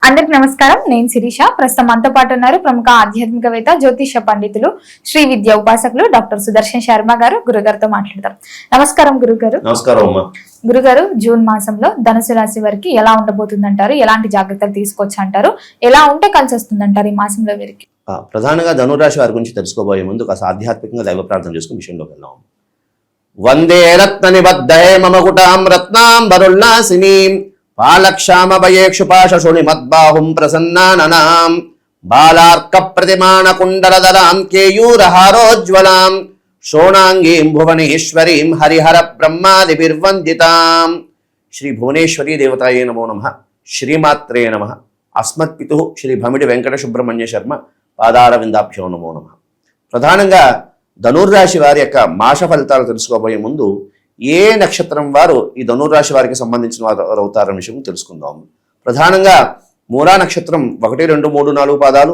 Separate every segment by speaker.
Speaker 1: అందరికి నమస్కారం. నేను శిరీష. ప్రస్తుతం మనతో పాటు ఉన్నారు ప్రముఖ ఆధ్యాత్మికవేత్త, జ్యోతిష పండితులు, శ్రీ విద్య ఉపాసకులు డాక్టర్ సుదర్శన్ శర్మ గారు. గురుగారితో మాట్లాడతారు. నమస్కారం గురుగారు.
Speaker 2: నమస్కారం అమ్మా.
Speaker 1: గురుగారు, జూన్ మాసంలో ధనుసు రాశి వారికి ఎలా ఉండబోతుందంటారు? ఎలాంటి జాగ్రత్తలు తీసుకోవచ్చు అంటారు? ఎలా ఉంటే కలిసి వస్తుందంటారు ఈ మాసంలో వీరికి?
Speaker 2: ప్రధానంగా ధనురాశి వారి గురించి తెలుసుకోబోయే ముందు కాస్త ఆధ్యాత్మికంగా దైవ ప్రార్థన చేసుకుని విషయంలోకి వెళ్దాం. వందే రత్న నిబద్ధే మమకుటాం రత్నాం వరుణాసినీం పాలక్షామభయేక్షుపాశుని మద్బాహుం ప్రసన్నాననాం బాలార్క ప్రతిమాన కుండలదరాం కేయూరహారోజ్వలాం శోణాంగీం భువనేశ్వరీం హరిహర బ్రహ్మాదిభిర్వందితాం. శ్రీ భువనేశ్వరీ దేవతాయే నమో నమః. శ్రీమాత్రే నమః. అస్మత్పితు శ్రీ భమిడి వెంకట సుబ్రహ్మణ్య శర్మ పాదారవిందాభ్యో నమో నమః. ప్రధానంగా ధనుర్రాశి వారి యొక్క మాస ఫలితాలు తెలుసుకోబోయే ముందు ఏ నక్షత్రం వారు ఈ ధనుర్రాశి వారికి సంబంధించిన వారు అవుతారనే విషయం తెలుసుకుందాం. ప్రధానంగా మూలా నక్షత్రం 1, 2, 3, 4 పాదాలు,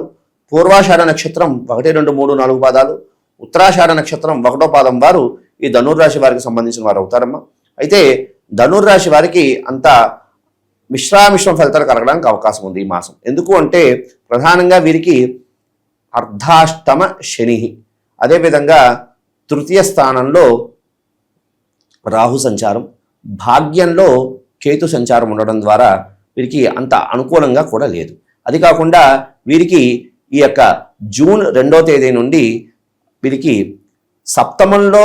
Speaker 2: పూర్వాషాఢ నక్షత్రం 1, 2, 3, 4 పాదాలు, ఉత్తరాషాఢ నక్షత్రం 1వ పాదం వారు ఈ ధనుర్రాశి వారికి సంబంధించిన వారు అవుతారమ్మా. అయితే ధనుర్రాశి వారికి అంత మిశ్రమ ఫలితాలు కలగడానికి అవకాశం ఉంది ఈ మాసం. ఎందుకు అంటే ప్రధానంగా వీరికి అర్ధాష్టమ శని, అదేవిధంగా తృతీయ స్థానంలో రాహు సంచారం, భాగ్యంలో కేతు సంచారం ఉండడం ద్వారా వీరికి అంత అనుకూలంగా కూడా లేదు. అది కాకుండా వీరికి ఈ యొక్క జూన్ 2వ తేదీ నుండి వీరికి సప్తమంలో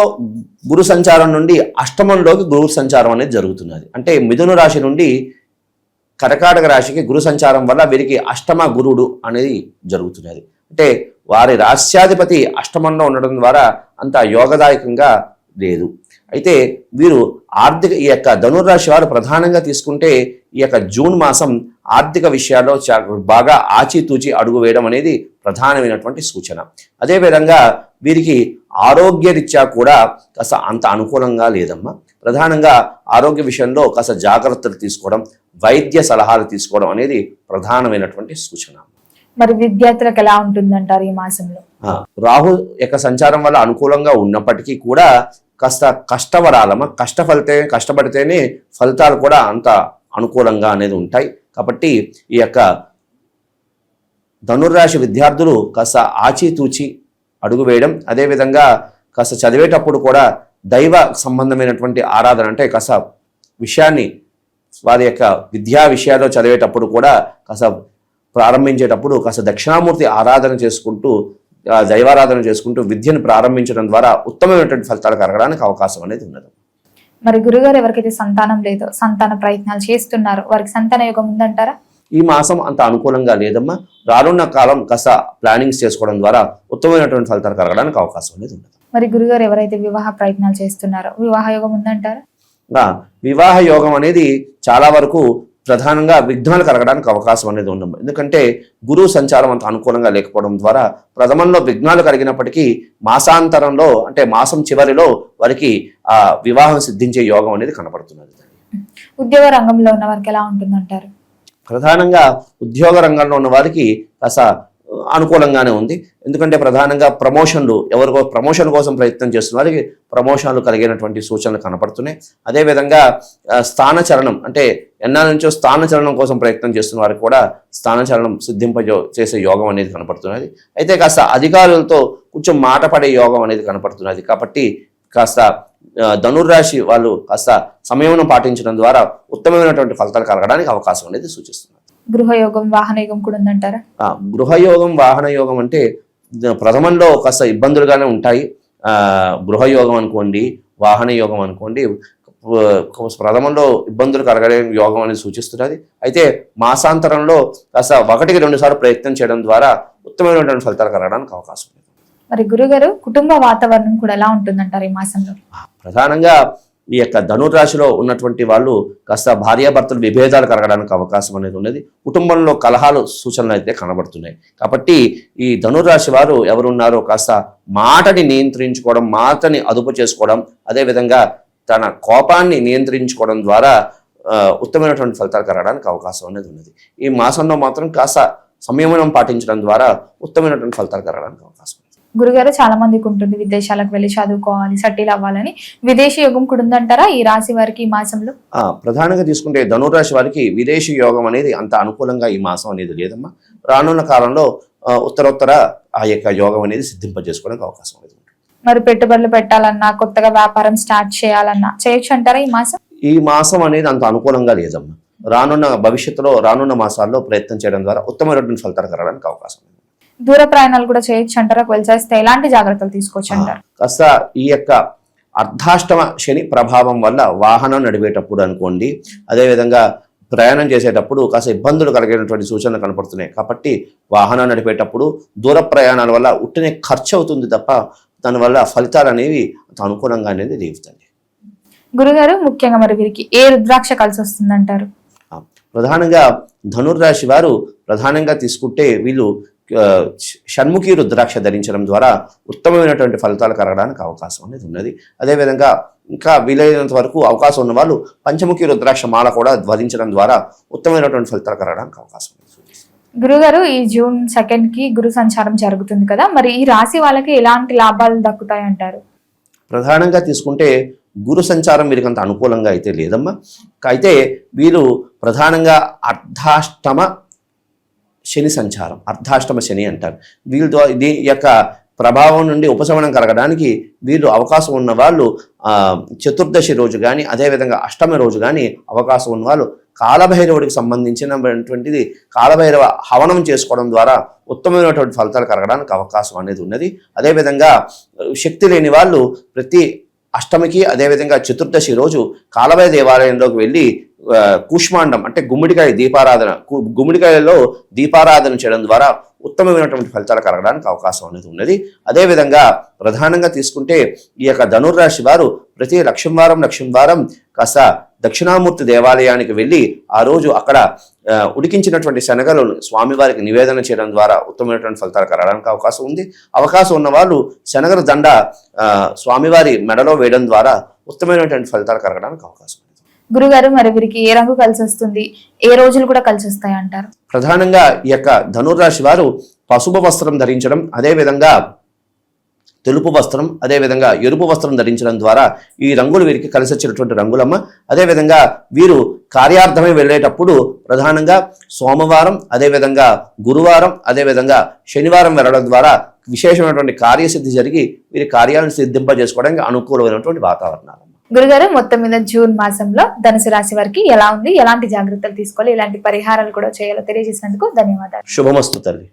Speaker 2: గురు సంచారం నుండి అష్టమంలోకి గురు సంచారం అనేది జరుగుతున్నది. అంటే మిథున రాశి నుండి కర్కాటక రాశికి గురు సంచారం వల్ల వీరికి అష్టమ గురుడు అనేది జరుగుతున్నది. అంటే వారి రాశ్యాధిపతి అష్టమంలో ఉండడం ద్వారా అంత యోగదాయకంగా లేదు. అయితే వీరు ఈ యొక్క ధనుర్రాశి వారు ప్రధానంగా తీసుకుంటే ఈ యొక్క జూన్ మాసం ఆర్థిక విషయాల్లో బాగా ఆచితూచి అడుగు వేయడం అనేది ప్రధానమైనటువంటి సూచన. అదేవిధంగా వీరికి ఆరోగ్యరీత్యా కూడా కాస్త అంత అనుకూలంగా లేదమ్మా. ప్రధానంగా ఆరోగ్య విషయంలో కాస్త జాగ్రత్తలు తీసుకోవడం, వైద్య సలహాలు తీసుకోవడం అనేది ప్రధానమైనటువంటి సూచన.
Speaker 1: మరి విద్యార్థులకు ఎలా ఉంటుందంటారు ఈ మాసంలో?
Speaker 2: రాహు యొక్క సంచారం వల్ల అనుకూలంగా ఉన్నప్పటికీ కూడా కాస్త కష్టపడాలమ్మా. కష్టపడితేనే ఫలితాలు కూడా అంత అనుకూలంగా అనేది ఉంటాయి. కాబట్టి ఈ యొక్క ధనుర్రాశి విద్యార్థులు కాస్త ఆచితూచి అడుగు వేయడం, అదేవిధంగా కాస్త చదివేటప్పుడు కూడా దైవ సంబంధమైనటువంటి ఆరాధన, అంటే కాస్త విషయాన్ని వారి యొక్క విద్యా విషయాల్లో చదివేటప్పుడు కూడా కాస్త ప్రారంభించేటప్పుడు కాస్త దక్షిణామూర్తి ఆరాధన చేసుకుంటూ, దైవారాధన చేసుకుంటూ విద్యను ప్రారంభించడం ద్వారా ఉత్తమమైనటువంటి ఫలితాలు కలగడానికి అవకాశం అనేది ఉన్నది.
Speaker 1: మరి గురుగారు, ఎవరికైతే సంతానం లేదో, సంతాన ప్రయత్నాలు చేస్తున్నారు, వారికి సంతాన యోగం ఉందంటారా?
Speaker 2: ఈ మాసం అంత అనుకూలంగా లేదమ్మా. రానున్న కాలం కాస్త ప్లానింగ్స్ చేసుకోవడం ద్వారా ఉత్తమమైనటువంటి ఫలితాలు కలగడానికి అవకాశం అనేది ఉన్నది.
Speaker 1: మరి గురుగారు, ఎవరైతే వివాహ ప్రయత్నాలు చేస్తున్నారో వివాహ యోగం ఉందంటారా?
Speaker 2: వివాహ యోగం అనేది చాలా వరకు ప్రధానంగా విఘ్నాలు కలగడానికి అవకాశం అనేది ఉండదు. ఎందుకంటే గురువు సంచారం అంత అనుకూలంగా లేకపోవడం ద్వారా ప్రథమంలో విఘ్నాలు కలిగినప్పటికీ మాసాంతరంలో, అంటే మాసం చివరిలో వారికి ఆ వివాహం సిద్ధించే యోగం అనేది కనపడుతున్నది.
Speaker 1: ఉద్యోగ రంగంలో ఉన్న వారికి ఎలా ఉంటుందంటారు?
Speaker 2: ప్రధానంగా ఉద్యోగ రంగంలో ఉన్న వారికి కాస్త అనుకూలంగానే ఉంది. ఎందుకంటే ప్రధానంగా ఎవరికో ప్రమోషన్ కోసం ప్రయత్నం చేస్తున్న వారికి ప్రమోషన్లు కలిగినటువంటి సూచనలు కనపడుతున్నాయి. అదేవిధంగా స్థానచలనం, అంటే ఎన్నాళ్ళ నుంచో స్థానచలనం కోసం ప్రయత్నం చేస్తున్న వారికి కూడా స్థానచలనం చేసే యోగం అనేది కనపడుతున్నది. అయితే కాస్త అధికారులతో కొంచెం మాట పడే యోగం అనేది కనపడుతున్నది. కాబట్టి కాస్త ధనుర్రాశి వాళ్ళు కాస్త సంయమనం పాటించడం ద్వారా ఉత్తమమైనటువంటి ఫలితాలు కలగడానికి అవకాశం అనేది సూచిస్తున్నారు.
Speaker 1: గృహయోగం, వాహన యోగం కూడా ఉందంటారా?
Speaker 2: గృహయోగం, వాహన యోగం అంటే ప్రథమంలో కాస్త ఇబ్బందులుగానే ఉంటాయి. గృహయోగం అనుకోండి, వాహన యోగం అనుకోండి, ప్రథమంలో ఇబ్బందులు కలగడే యోగం అనేది సూచిస్తున్నది. అయితే మాసాంతరంలో కాస్త 1కి 2 సార్లు ప్రయత్నం చేయడం ద్వారా ఉత్తమమైనటువంటి ఫలితాలు కలగడానికి అవకాశం ఉంది.
Speaker 1: మరి గురుగారు, కుటుంబ వాతావరణం కూడా ఎలా ఉంటుందంటారు ఈ మాసంలో?
Speaker 2: ప్రధానంగా ఈ యొక్క ధనుర్రాశిలో ఉన్నటువంటి వాళ్ళు కాస్త భార్యాభర్తలు విభేదాలు కలగడానికి అవకాశం అనేది ఉన్నది. కుటుంబంలో కలహాలు సూచనలు అయితే కనబడుతున్నాయి. కాబట్టి ఈ ధనుర్రాశి వారు ఎవరున్నారో కాస్త మాటని నియంత్రించుకోవడం, మాటని అదుపు చేసుకోవడం, అదేవిధంగా తన కోపాన్ని నియంత్రించుకోవడం ద్వారా ఉత్తమమైనటువంటి ఫలితాలు కలగడానికి అవకాశం అనేది ఉన్నది. ఈ మాసంలో మాత్రం కాస్త సంయమనం పాటించడం ద్వారా ఉత్తమమైనటువంటి ఫలితాలు కలగడానికి అవకాశం ఉంది.
Speaker 1: గురుగారు, చాలా మందికి ఉంటుంది విదేశాలకు వెళ్ళి చదువుకోవాలి, సెటిల్ అవ్వాలని. విదేశీ యోగం కూడా ఉందంటారా ఈ రాశి వారికి ఈ మాసంలో?
Speaker 2: ప్రధానంగా తీసుకుంటే ధనురాశి వారికి విదేశీ యోగం అనేది అంత అనుకూలంగా ఈ మాసం అనేది లేదమ్మా. రానున్న కాలంలో ఉత్తరోత్తర ఆ యొక్క యోగం అనేది సిద్ధింపజేసుకోవడానికి అవకాశం అనేది ఉంటుంది.
Speaker 1: మరి పెట్టుబడులు పెట్టాలన్నా, కొత్తగా వ్యాపారం స్టార్ట్ చేయాలన్నా చేయొచ్చు అంటారా ఈ మాసం?
Speaker 2: ఈ మాసం అనేది అంత అనుకూలంగా లేదమ్మా. రానున్న మాసాల్లో ప్రయత్నం చేయడం ద్వారా ఉత్తమమైనటువంటి ఫలితాలు కలగడానికి అవకాశం ఉంది.
Speaker 1: దూర ప్రయాణాలు కూడా చేయొచ్చు అంటారా? ఒకవేళ చేస్తే ఎలాంటి జాగ్రత్తలు తీసుకోవచ్చు అంటారు?
Speaker 2: కాస్త ఈ యొక్క అర్ధాష్టమ శని ప్రభావం వల్ల వాహనం నడిపేటప్పుడు అనుకోండి, అదేవిధంగా ప్రయాణం చేసేటప్పుడు కాస్త ఇబ్బందులు కలిగేటువంటి సూచనలు కనపడుతున్నాయి. కాబట్టి వాహనం నడిపేటప్పుడు దూర ప్రయాణాల వల్ల ఉట్టినే ఖర్చు అవుతుంది తప్ప దానివల్ల ఫలితాలు అనేవి అనుకూలంగా అనేది లేవుతండి.
Speaker 1: గురుగారు, ముఖ్యంగా మరి వీరికి ఏ రుద్రాక్ష కలిసి వస్తుంది అంటారు?
Speaker 2: ప్రధానంగా ధనుర్రాశి వారు ప్రధానంగా తీసుకుంటే వీళ్ళు షణ్ముఖి రుద్రాక్ష ధరించడం ద్వారా ఉత్తమమైనటువంటి ఫలితాలు కలగడానికి అవకాశం అనేది ఉన్నది. అదేవిధంగా ఇంకా వీలైనంత వరకు అవకాశం ఉన్న వాళ్ళు పంచముఖి రుద్రాక్ష మాల కూడా ధరించడం ద్వారా ఉత్తమమైనటువంటి ఫలితాలు కలగడానికి అవకాశం ఉంది.
Speaker 1: గురుగారు, ఈ జూన్ 2 కి గురు సంచారం జరుగుతుంది కదా, మరి ఈ రాశి వాళ్ళకి ఎలాంటి లాభాలు దక్కుతాయి అంటారు?
Speaker 2: ప్రధానంగా తీసుకుంటే గురు సంచారం వీరికి అంత అనుకూలంగా అయితే లేదమ్మా. అయితే వీరు ప్రధానంగా అర్ధాష్టమ శని సంచారం, అర్ధాష్టమ శని అంటారు. వీళ్ళతో ఇది యొక్క ప్రభావం నుండి ఉపశమనం కలగడానికి వీళ్ళు అవకాశం ఉన్న వాళ్ళు చతుర్దశి రోజు కానీ అదేవిధంగా అష్టమి రోజు కానీ అవకాశం ఉన్న వాళ్ళు కాలభైరవుడికి సంబంధించినటువంటిది కాలభైరవ హవనం చేసుకోవడం ద్వారా ఉత్తమమైనటువంటి ఫలితాలు కలగడానికి అవకాశం అనేది ఉన్నది. అదేవిధంగా శక్తి లేని వాళ్ళు ప్రతి అష్టమికి అదేవిధంగా చతుర్దశి రోజు కాలభైరవ దేవాలయంలోకి వెళ్ళి కూష్మాండం అంటే గుమ్మడికాయలో దీపారాధన చేయడం ద్వారా ఉత్తమమైనటువంటి ఫలితాలు కలగడానికి అవకాసం అనేది ఉన్నది. అదేవిధంగా ప్రధానంగా తీసుకుంటే ఈ యొక్క ధనుర్రాశి వారు ప్రతి లక్ష్మీవారం కాస్త దక్షిణామూర్తి దేవాలయానికి వెళ్ళి ఆ రోజు అక్కడ ఉడికించినటువంటి శనగలను స్వామివారికి నివేదన చేయడం ద్వారా ఉత్తమమైనటువంటి ఫలితాలు కలగడానికి అవకాశం ఉంది. అవకాశం ఉన్న వాళ్ళు శనగల దండ స్వామివారి మెడలో వేయడం ద్వారా ఉత్తమమైనటువంటి ఫలితాలు కలగడానికి అవకాశం ఉంది.
Speaker 1: గురుగారు, మరి వీరికి ఏ రంగు కలిసి వస్తుంది, ఏ రోజులు కూడా కలిసి వస్తాయి అంటారు?
Speaker 2: ప్రధానంగా ఈ యొక్క ధనుర్రాశి వారు పసుపు వస్త్రం ధరించడం, అదేవిధంగా తెలుపు వస్త్రం, అదేవిధంగా ఎరుపు వస్త్రం ధరించడం ద్వారా ఈ రంగులు వీరికి కలిసి వచ్చినటువంటి రంగులమ్మ. అదేవిధంగా వీరు కార్యార్థమై వెళ్ళేటప్పుడు ప్రధానంగా సోమవారం, అదేవిధంగా గురువారం, అదేవిధంగా శనివారం వెళ్ళడం ద్వారా విశేషమైనటువంటి కార్యసిద్ధి జరిగి వీరి కార్యాలను సిద్ధింపజేసుకోవడానికి అనుకూలమైనటువంటి వాతావరణాలు.
Speaker 1: గురుగారు, మొత్తం మీద జూన్ మాసంలో ధనుసు రాశి వారికి ఎలా ఉంది, ఎలాంటి జాగ్రత్తలు తీసుకోవాలి, ఎలాంటి పరిహారాలు కూడా చేయాలో తెలియజేసినందుకు ధన్యవాదాలు.
Speaker 2: శుభమస్తు తల్లి.